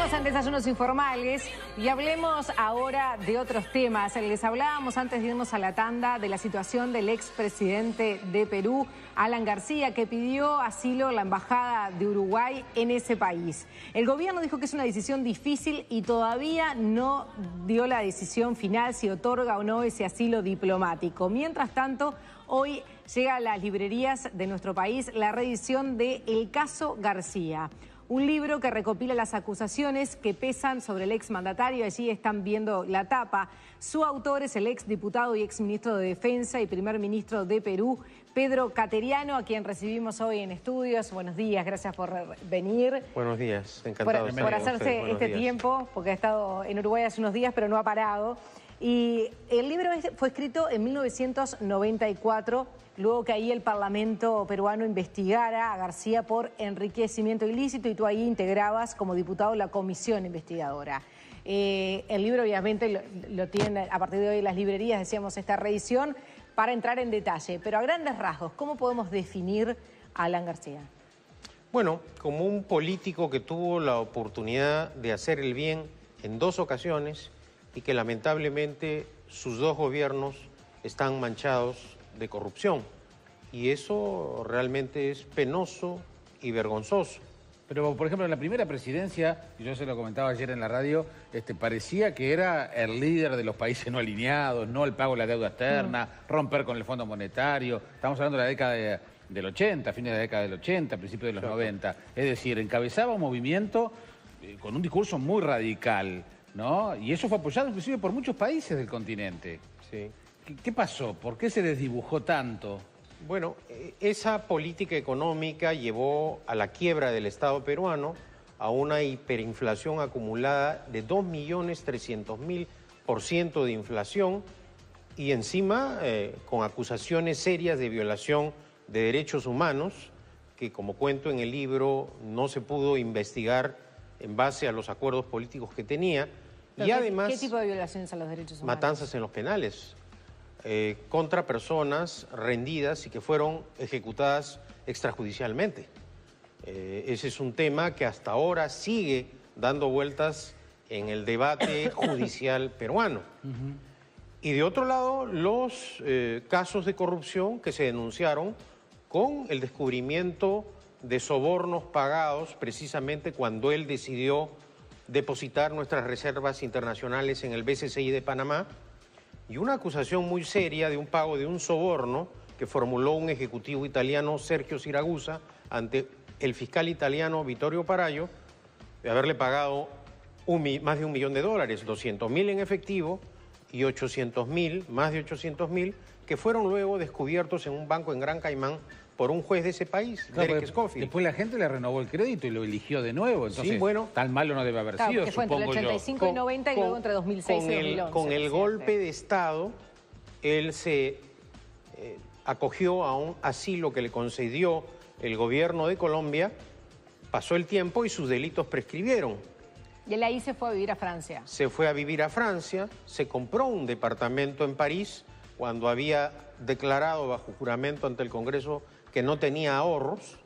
Seguimos en Desayunos Informales y hablemos ahora de otros temas. Les hablábamos antes de irnos a la tanda de la situación del expresidente de Perú, Alan García, que pidió asilo en la embajada de Uruguay en ese país. El gobierno dijo que es una decisión difícil y todavía no dio la decisión final si otorga o no ese asilo diplomático. Mientras tanto, hoy llega a las librerías de nuestro país la reedición de El Caso García. Un libro que recopila las acusaciones que pesan sobre el exmandatario. Allí están viendo la tapa. Su autor es el exdiputado y exministro de Defensa y primer ministro de Perú, Pedro Cateriano, a quien recibimos hoy en estudios. Buenos días, gracias por venir. Buenos días, encantado. Por hacerse este tiempo, porque ha estado en Uruguay hace unos días, pero no ha parado. Y el libro fue escrito en 1994, luego que ahí el Parlamento peruano investigara a García por enriquecimiento ilícito y tú ahí integrabas como diputado la comisión investigadora. El libro obviamente lo tienen a partir de hoy las librerías, decíamos, esta reedición, para entrar en detalle. Pero a grandes rasgos, ¿cómo podemos definir a Alan García? Bueno, como un político que tuvo la oportunidad de hacer el bien en dos ocasiones y que lamentablemente sus dos gobiernos están manchados de corrupción. Y eso realmente es penoso y vergonzoso. Pero, por ejemplo, en la primera presidencia, y yo se lo comentaba ayer en la radio, parecía que era el líder de los países no alineados, no el pago de la deuda externa, romper con el Fondo Monetario. Estamos hablando de la década del 80, fines de la década del 80, principios de los 90. Es decir, encabezaba un movimiento con un discurso muy radical, ¿no? Y eso fue apoyado inclusive por muchos países del continente. Sí. ¿Qué pasó? ¿Por qué se desdibujó tanto? Bueno, esa política económica llevó a la quiebra del Estado peruano, a una hiperinflación acumulada de 2.300.000% de inflación y encima con acusaciones serias de violación de derechos humanos que, como cuento en el libro, no se pudo investigar en base a los acuerdos políticos que tenía. Y además, ¿qué tipo de violaciones a los derechos humanos? Matanzas en los penales. Contra personas rendidas y que fueron ejecutadas extrajudicialmente. Ese es un tema que hasta ahora sigue dando vueltas en el debate judicial peruano. Y de otro lado, los casos de corrupción que se denunciaron con el descubrimiento de sobornos pagados precisamente cuando él decidió depositar nuestras reservas internacionales en el BCCI de Panamá, y una acusación muy seria de un pago de un soborno que formuló un ejecutivo italiano, Sergio Siragusa, ante el fiscal italiano Vittorio Parayo, de haberle pagado más de $1 millón, 200.000 en efectivo y 800.000, más de 800.000, que fueron luego descubiertos en un banco en Gran Caimán por un juez de ese país, claro, Derek Scofield. Después la gente le renovó el crédito y lo eligió de nuevo, entonces sí, bueno, tan malo no debe haber sido, que fue entre el 85 y 90 y luego entre 2006 y 2011. Con el golpe de Estado, él se acogió a un asilo que le concedió el gobierno de Colombia, pasó el tiempo y sus delitos prescribieron. Y él ahí se fue a vivir a Francia. Se fue a vivir a Francia, se compró un departamento en París cuando había declarado bajo juramento ante el Congreso que no tenía ahorros,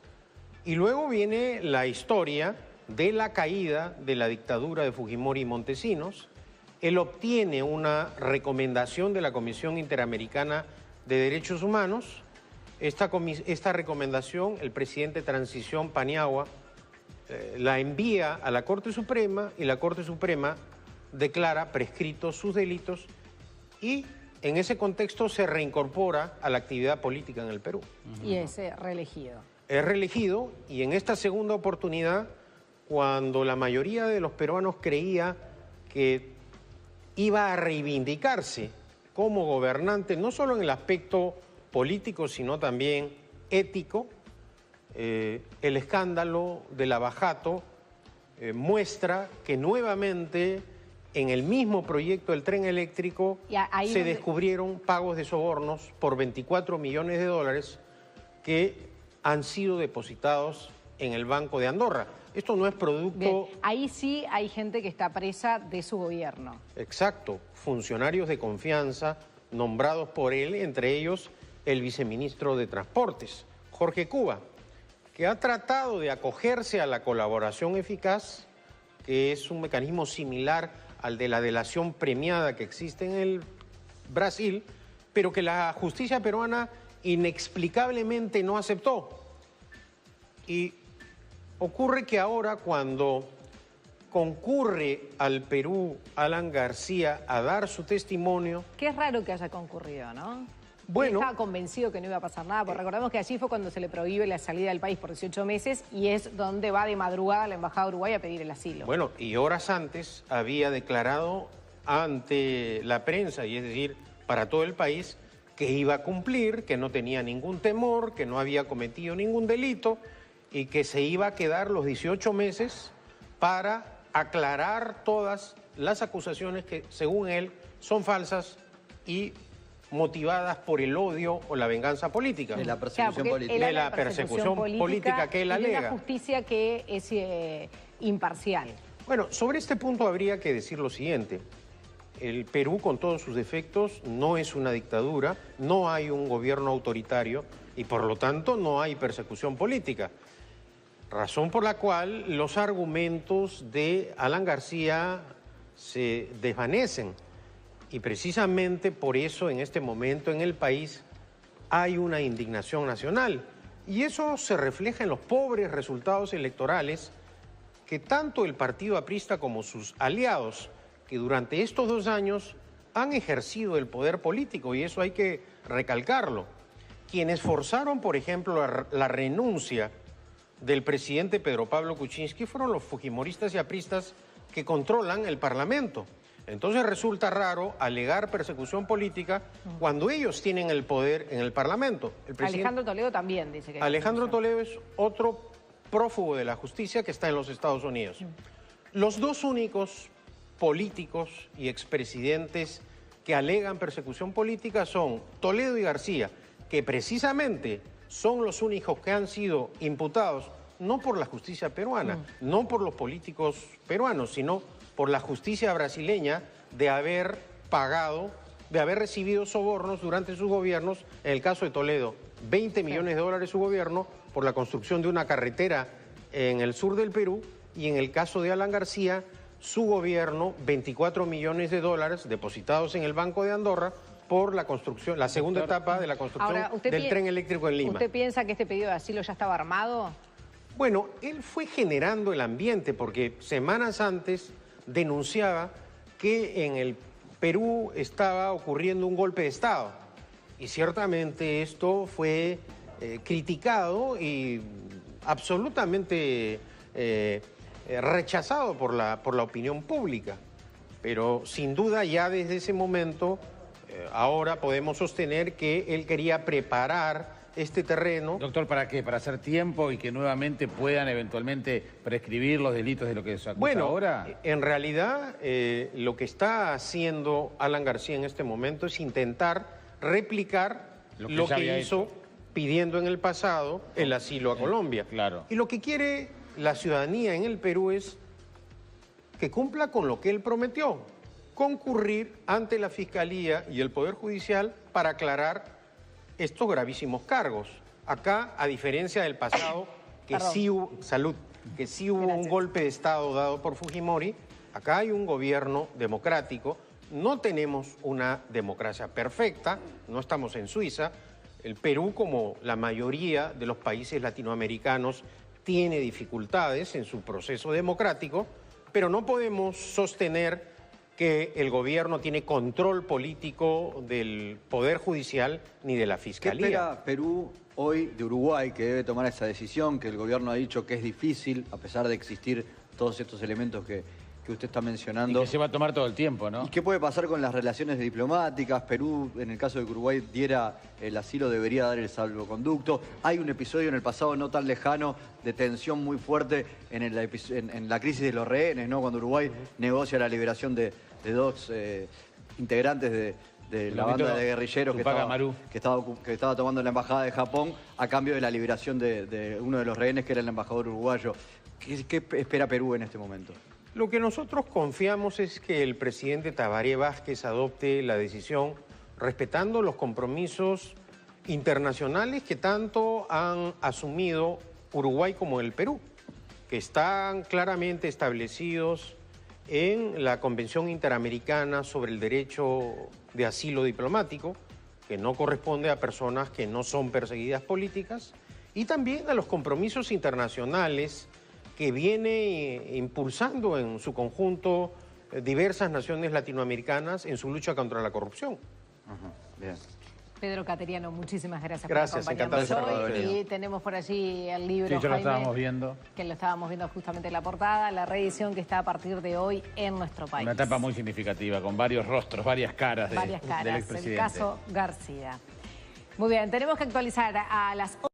y luego viene la historia de la caída de la dictadura de Fujimori y Montesinos. Él obtiene una recomendación de la Comisión Interamericana de Derechos Humanos. Esta recomendación, el presidente de transición, Paniagua, la envía a la Corte Suprema y la Corte Suprema declara prescritos sus delitos y en ese contexto se reincorpora a la actividad política en el Perú. Y es reelegido. Es reelegido y en esta segunda oportunidad, cuando la mayoría de los peruanos creía que iba a reivindicarse como gobernante, no solo en el aspecto político, sino también ético, el escándalo de Lavajato muestra que nuevamente en el mismo proyecto del tren eléctrico se descubrieron pagos de sobornos por $24 millones que han sido depositados en el Banco de Andorra. Esto no es producto... Bien. Ahí sí hay gente que está presa de su gobierno. Exacto, funcionarios de confianza nombrados por él, entre ellos el viceministro de Transportes, Jorge Cuba, que ha tratado de acogerse a la colaboración eficaz que es un mecanismo similar al de la delación premiada que existe en el Brasil, pero que la justicia peruana inexplicablemente no aceptó. Y ocurre que ahora, cuando concurre al Perú Alan García a dar su testimonio... Qué raro que haya concurrido, ¿no? Bueno, Él estaba convencido que no iba a pasar nada, porque recordemos que allí fue cuando se le prohíbe la salida del país por 18 meses y es donde va de madrugada a la Embajada de Uruguay a pedir el asilo. bueno, y horas antes había declarado ante la prensa, y es decir, para todo el país, que iba a cumplir, que no tenía ningún temor, que no había cometido ningún delito y que se iba a quedar los 18 meses para aclarar todas las acusaciones que, según él, son falsas y motivadas por el odio o la venganza política. De la persecución política. De la persecución política que él alega. Y de una justicia que es imparcial. Bueno, sobre este punto habría que decir lo siguiente. El Perú, con todos sus defectos, no es una dictadura, no hay un gobierno autoritario y, por lo tanto, no hay persecución política. Razón por la cual los argumentos de Alan García se desvanecen. Y precisamente por eso en este momento en el país hay una indignación nacional. Y eso se refleja en los pobres resultados electorales que tanto el partido aprista como sus aliados, que durante estos 2 años han ejercido el poder político, y eso hay que recalcarlo. Quienes forzaron, por ejemplo, la renuncia del presidente Pedro Pablo Kuczynski fueron los fujimoristas y apristas que controlan el Parlamento. Entonces resulta raro alegar persecución política cuando ellos tienen el poder en el Parlamento. Alejandro Toledo también dice que... Alejandro Toledo es otro prófugo de la justicia que está en los Estados Unidos. Los dos únicos políticos y expresidentes que alegan persecución política son Toledo y García, que precisamente son los únicos que han sido imputados no por la justicia peruana, no por los políticos peruanos, sino por la justicia brasileña de haber pagado, de haber recibido sobornos durante sus gobiernos. En el caso de Toledo, 20 millones de dólares su gobierno por la construcción de una carretera en el sur del Perú, y en el caso de Alan García, su gobierno, 24 millones de dólares depositados en el Banco de Andorra por la construcción, la segunda etapa de la construcción del tren eléctrico en Lima. ¿Usted piensa que este pedido de asilo ya estaba armado? Bueno, él fue generando el ambiente porque semanas antes denunciaba que en el Perú estaba ocurriendo un golpe de Estado. Y ciertamente esto fue criticado y absolutamente rechazado por la opinión pública. Pero sin duda ya desde ese momento, ahora podemos sostener que él quería preparar este terreno. Doctor, ¿para qué? ¿Para hacer tiempo y que nuevamente puedan eventualmente prescribir los delitos de lo que se acusa ahora? Bueno, en realidad lo que está haciendo Alan García en este momento es intentar replicar lo que hizo pidiendo en el pasado el asilo a Colombia. Claro. Y lo que quiere la ciudadanía en el Perú es que cumpla con lo que él prometió, concurrir ante la Fiscalía y el Poder Judicial para aclarar estos gravísimos cargos. Acá, a diferencia del pasado, que sí hubo, un golpe de Estado dado por Fujimori, acá hay un gobierno democrático, no tenemos una democracia perfecta, no estamos en Suiza. El Perú, como la mayoría de los países latinoamericanos, tiene dificultades en su proceso democrático, pero no podemos sostener que el gobierno tiene control político del Poder Judicial ni de la Fiscalía. ¿Qué espera Perú hoy de Uruguay, que debe tomar esa decisión, que el gobierno ha dicho que es difícil, a pesar de existir todos estos elementos que usted está mencionando? Y que se va a tomar todo el tiempo, ¿no? ¿Y qué puede pasar con las relaciones diplomáticas? Perú, en el caso de que Uruguay diera el asilo, debería dar el salvoconducto. Hay un episodio en el pasado no tan lejano de tensión muy fuerte en la crisis de los rehenes, ¿no? Cuando Uruguay negocia la liberación de dos integrantes de la banda de guerrilleros que estaba tomando la embajada de Japón a cambio de la liberación de uno de los rehenes, que era el embajador uruguayo. ¿Qué espera Perú en este momento? Lo que nosotros confiamos es que el presidente Tabaré Vázquez adopte la decisión respetando los compromisos internacionales que tanto han asumido Uruguay como el Perú. que están claramente establecidos en la Convención Interamericana sobre el Derecho de Asilo Diplomático, que no corresponde a personas que no son perseguidas políticas, y también a los compromisos internacionales que viene impulsando en su conjunto diversas naciones latinoamericanas en su lucha contra la corrupción. Bien. Pedro Cateriano, muchísimas gracias por Gracias, encantado de acompañarnos estar con hoy. ustedes. Y tenemos por allí el libro, Sí, ya lo Jaime, estábamos viendo. que lo estábamos viendo justamente en la portada, la reedición que está a partir de hoy en nuestro país. Una etapa muy significativa, con varios rostros, varias caras, Varias del caras, el expresidente. caso García. Muy bien, tenemos que actualizar a las